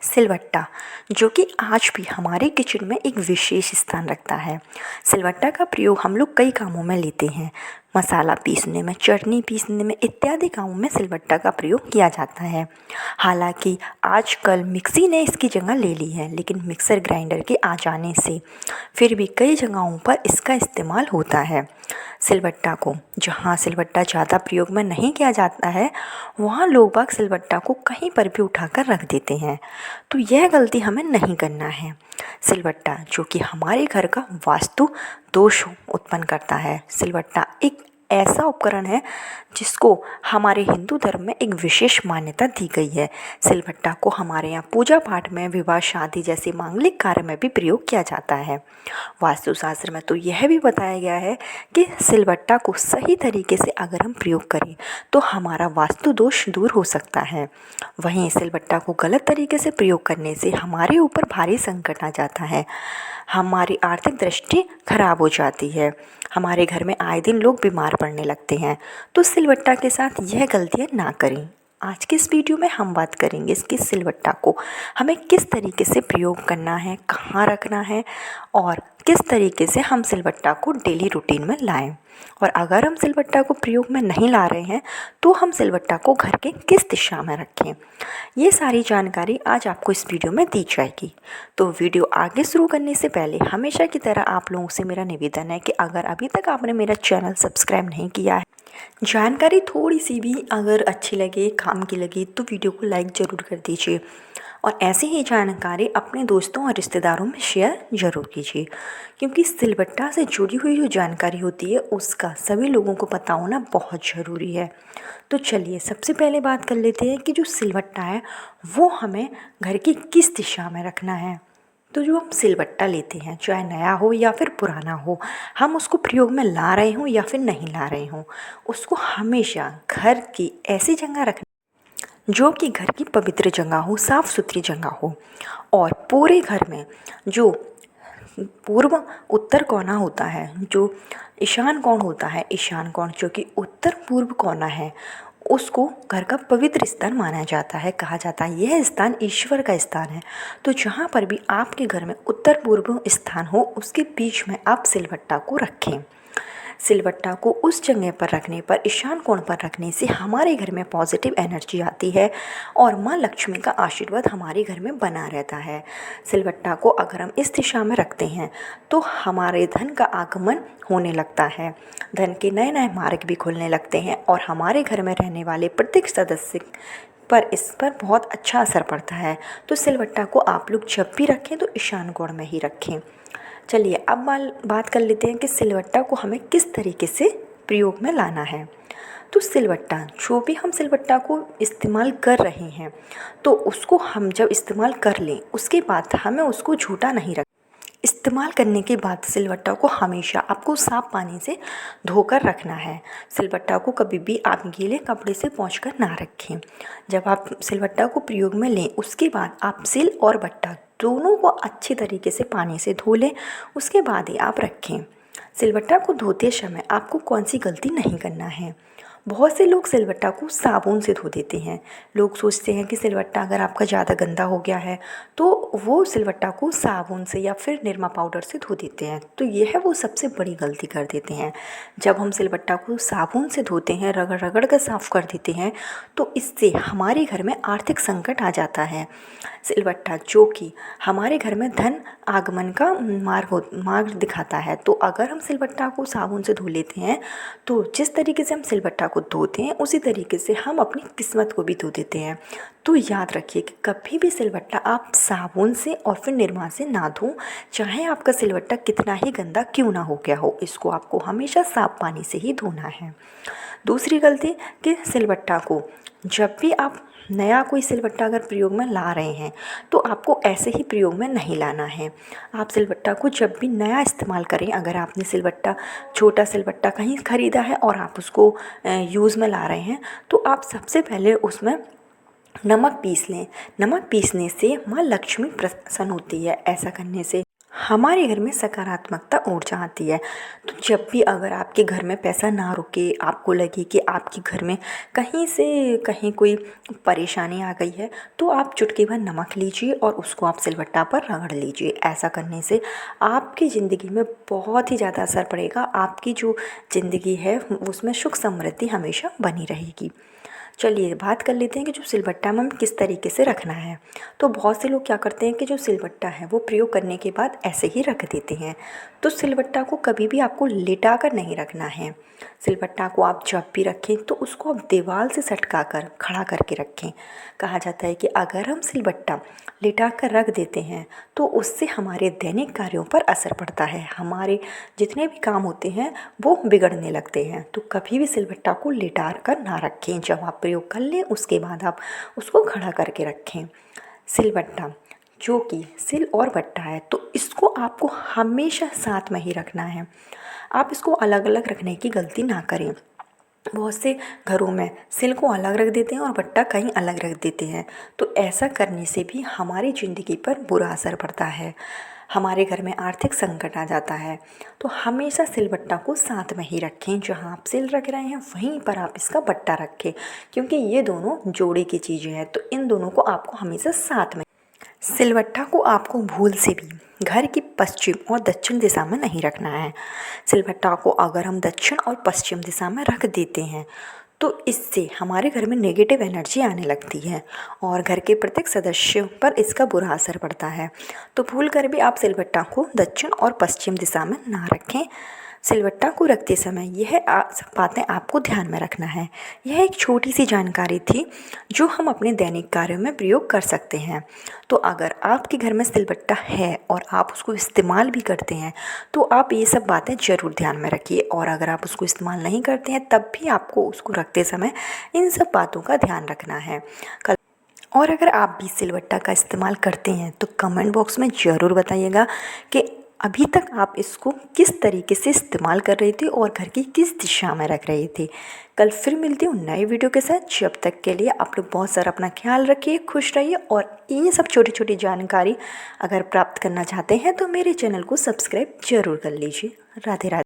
सिलवट्टा, जो कि आज भी हमारे किचन में एक विशेष स्थान रखता है। सिलवट्टा का प्रयोग हम लोग कई कामों में लेते हैं। मसाला पीसने में, चटनी पीसने में इत्यादि कामों में सिलवट्टा का प्रयोग किया जाता है। हालांकि आजकल मिक्सी ने इसकी जगह ले ली है, लेकिन मिक्सर ग्राइंडर के आ जाने से फिर भी कई जगहों पर इसका इस्तेमाल होता है। सिलवट्टा को जहाँ सिलवट्टा ज़्यादा प्रयोग में नहीं किया जाता है, वहाँ लोग बाग सिलवट्टा को कहीं पर भी उठाकर रख देते हैं। तो यह गलती हमें नहीं करना है। सिलवट्टा, जो कि हमारे घर का वास्तु दोष उत्पन्न करता है, सिलवट्टा एक ऐसा उपकरण है जिसको हमारे हिंदू धर्म में एक विशेष मान्यता दी गई है। सिलवट्टा को हमारे यहाँ पूजा पाठ में, विवाह, शादी जैसे मांगलिक कार्य में भी प्रयोग किया जाता है। वास्तुशास्त्र में तो यह भी बताया गया है कि सिलवट्टा को सही तरीके से अगर हम प्रयोग करें तो हमारा वास्तु दोष दूर हो सकता है। वहीं सिलवट्टा को गलत तरीके से प्रयोग करने से हमारे ऊपर भारी संकट आ जाता है, हमारी आर्थिक दृष्टि खराब हो जाती है, हमारे घर में आए दिन लोग बीमार पड़ने लगते हैं। तो सिलवट्टा के साथ यह गलतियाँ ना करें। आज के इस वीडियो में हम बात करेंगे इसकी सिलवट्टा को हमें किस तरीके से प्रयोग करना है, कहाँ रखना है और किस तरीके से हम सिलवट्टा को डेली रूटीन में लाएं। और अगर हम सिलवट्टा को प्रयोग में नहीं ला रहे हैं तो हम सिलवट्टा को घर के किस दिशा में रखें, ये सारी जानकारी आज आपको इस वीडियो में दी जाएगी। तो वीडियो आगे शुरू करने से पहले हमेशा की तरह आप लोगों से मेरा निवेदन है कि अगर अभी तक आपने मेरा चैनल सब्सक्राइब नहीं किया है, जानकारी थोड़ी सी भी अगर अच्छी लगे, काम की लगे, तो वीडियो को लाइक ज़रूर कर दीजिए और ऐसी ही जानकारी अपने दोस्तों और रिश्तेदारों में शेयर ज़रूर कीजिए, क्योंकि सिलवट्टा से जुड़ी हुई जो जानकारी होती है उसका सभी लोगों को पता होना बहुत ज़रूरी है। तो चलिए सबसे पहले बात कर लेते हैं कि जो सिलवट्टा है वो हमें घर की किस दिशा में रखना है। तो जो हम सिलवट्टा लेते हैं, चाहे नया हो या फिर पुराना हो, हम उसको प्रयोग में ला रहे हों या फिर नहीं ला रहे हों, उसको हमेशा घर की ऐसी जगह रखना जो कि घर की पवित्र जगह हो, साफ़ सुथरी जगह हो। और पूरे घर में जो पूर्व उत्तर कोना होता है, जो ईशान कोण होता है, ईशान कोण जो कि उत्तर पूर्व कोना है, उसको घर का पवित्र स्थान माना जाता है। कहा जाता है यह स्थान ईश्वर का स्थान है। तो जहाँ पर भी आपके घर में उत्तर पूर्व स्थान हो, उसके बीच में आप सिलवट्टा को रखें। सिलवट्टा को उस जगह पर रखने पर, ईशान कोण पर रखने से हमारे घर में पॉजिटिव एनर्जी आती है और माँ लक्ष्मी का आशीर्वाद हमारे घर में बना रहता है। सिलवट्टा को अगर हम इस दिशा में रखते हैं तो हमारे धन का आगमन होने लगता है, धन के नए नए मार्ग भी खुलने लगते हैं और हमारे घर में रहने वाले प्रत्येक सदस्य पर इस पर बहुत अच्छा असर पड़ता है। तो सिलवट्टा को आप लोग जब भी रखें तो ईशान कोण में ही रखें। चलिए अब बात कर लेते हैं कि सिलवट्टा को हमें किस तरीके से प्रयोग में लाना है। तो सिलवट्टा, जो भी हम सिलवट्टा को इस्तेमाल कर रहे हैं, तो उसको हम जब इस्तेमाल कर लें उसके बाद हमें उसको झूठा नहीं रखना। इस्तेमाल करने के बाद सिलवट्टा को हमेशा आपको साफ़ पानी से धोकर रखना है। सिलवट्टा को कभी भी आप गीले कपड़े से पोंछकर ना रखें। जब आप सिलवट्टा को प्रयोग में लें उसके बाद आप सिल और बट्टा दोनों को अच्छी तरीके से पानी से धो लें, उसके बाद ही आप रखें। सिलवट्टा को धोते समय आपको कौन सी गलती नहीं करना है। बहुत से लोग सिलवट्टा को साबुन से धो देते हैं। लोग सोचते हैं कि सिलवट्टा अगर आपका ज़्यादा गंदा हो गया है तो वो सिलवट्टा को साबुन से या फिर निरमा पाउडर से धो देते हैं। तो यह वो सबसे बड़ी गलती कर देते हैं। जब हम सिलवट्टा को साबुन से धोते हैं, रगड़ रगड़ कर साफ़ कर देते हैं, तो इससे हमारे घर में आर्थिक संकट आ जाता है। सिलवट्टा जो कि हमारे घर में धन आगमन का मार्ग दिखाता है। तो अगर हम सिलवट्टा को साबुन से धो लेते हैं तो जिस तरीके से हम सिलवट्टा को धोते हैं उसी तरीके से हम अपनी किस्मत को भी धो देते हैं। तो याद रखिए कि कभी भी सिलवट्टा आप साबुन से और फिर निरमा से ना धों, चाहे आपका सिलवट्टा कितना ही गंदा क्यों ना हो गया हो, इसको आपको हमेशा साफ पानी से ही धोना है। दूसरी गलती कि सिलवट्टा को जब भी आप नया कोई सिलवट्टा अगर प्रयोग में ला रहे हैं तो आपको ऐसे ही प्रयोग में नहीं लाना है। आप सिलवट्टा को जब भी नया इस्तेमाल करें, अगर आपने सिलवट्टा, छोटा सिलवट्टा कहीं ख़रीदा है और आप उसको यूज़ में ला रहे हैं, तो आप सबसे पहले उसमें नमक पीस लें। नमक पीसने से माँ लक्ष्मी प्रसन्न होती है। ऐसा करने से हमारे घर में सकारात्मकता ऊर्जा आती है। तो जब भी अगर आपके घर में पैसा ना रुके, आपको लगे कि आपके घर में कहीं से कहीं कोई परेशानी आ गई है, तो आप चुटकी भर नमक लीजिए और उसको आप सिलबट्टा पर रगड़ लीजिए। ऐसा करने से आपकी ज़िंदगी में बहुत ही ज़्यादा असर पड़ेगा। आपकी जो ज़िंदगी है उसमें सुख समृद्धि हमेशा बनी रहेगी। चलिए बात कर लेते हैं कि जो सिलबट्टा में हमें किस तरीके से रखना है। तो बहुत से लोग क्या करते हैं कि जो सिलबट्टा है वो प्रयोग करने के बाद ऐसे ही रख देते हैं। तो सिलबट्टा को कभी भी आपको लेटा कर नहीं रखना है। सिलबट्टा को आप जब भी रखें तो उसको आप दीवार से सटका कर खड़ा करके रखें। कहा जाता है कि अगर हम सिलबट्टा लेटा कर रख देते हैं तो उससे हमारे दैनिक कार्यों पर असर पड़ता है। हमारे जितने भी काम होते हैं वो बिगड़ने लगते हैं। तो कभी भी सिलबट्टा को लेटा कर ना रखें। जब आप प्रयोग कर लें उसके बाद आप उसको खड़ा करके रखें। सिलबट्टा जो कि सिल और बट्टा है, तो इसको आपको हमेशा साथ में ही रखना है। आप इसको अलग अलग रखने की गलती ना करें। बहुत से घरों में सिल को अलग रख देते हैं और बट्टा कहीं अलग रख देते हैं। तो ऐसा करने से भी हमारी ज़िंदगी पर बुरा असर पड़ता है। हमारे घर में आर्थिक संकट आ जाता है। तो हमेशा सिलबट्टा को साथ में ही रखें। जहाँ आप सिल रख रहे हैं वहीं पर आप इसका बट्टा रखें, क्योंकि ये दोनों जोड़े की चीज़ें हैं। तो इन दोनों को आपको हमेशा साथ में, सिलबट्टा को आपको भूल से भी घर की पश्चिम और दक्षिण दिशा में नहीं रखना है। सिलबट्टा को अगर हम दक्षिण और पश्चिम दिशा में रख देते हैं तो इससे हमारे घर में नेगेटिव एनर्जी आने लगती है और घर के प्रत्येक सदस्यों पर इसका बुरा असर पड़ता है। तो भूल कर भी आप सिलबट्टा को दक्षिण और पश्चिम दिशा में ना रखें। सिलबट्टा को रखते समय यह बातें आपको ध्यान में रखना है। यह एक छोटी सी जानकारी थी जो हम अपने दैनिक कार्यों में प्रयोग कर सकते हैं। तो अगर आपके घर में सिलबट्टा है और आप उसको इस्तेमाल भी करते हैं तो आप ये सब बातें ज़रूर ध्यान में रखिए। और अगर आप उसको इस्तेमाल नहीं करते हैं तब भी आपको उसको रखते समय इन सब बातों का ध्यान रखना है। और अगर आप भी सिलबट्टा का इस्तेमाल करते हैं तो कमेंट बॉक्स में ज़रूर बताइएगा कि अभी तक आप इसको किस तरीके से इस्तेमाल कर रहे थे और घर की किस दिशा में रख रहे थे। कल फिर मिलती हूँ नए वीडियो के साथ। जब तक के लिए आप लोग बहुत सारा अपना ख्याल रखिए, खुश रहिए। और ये सब छोटी छोटी जानकारी अगर प्राप्त करना चाहते हैं तो मेरे चैनल को सब्सक्राइब ज़रूर कर लीजिए। राधे राधे।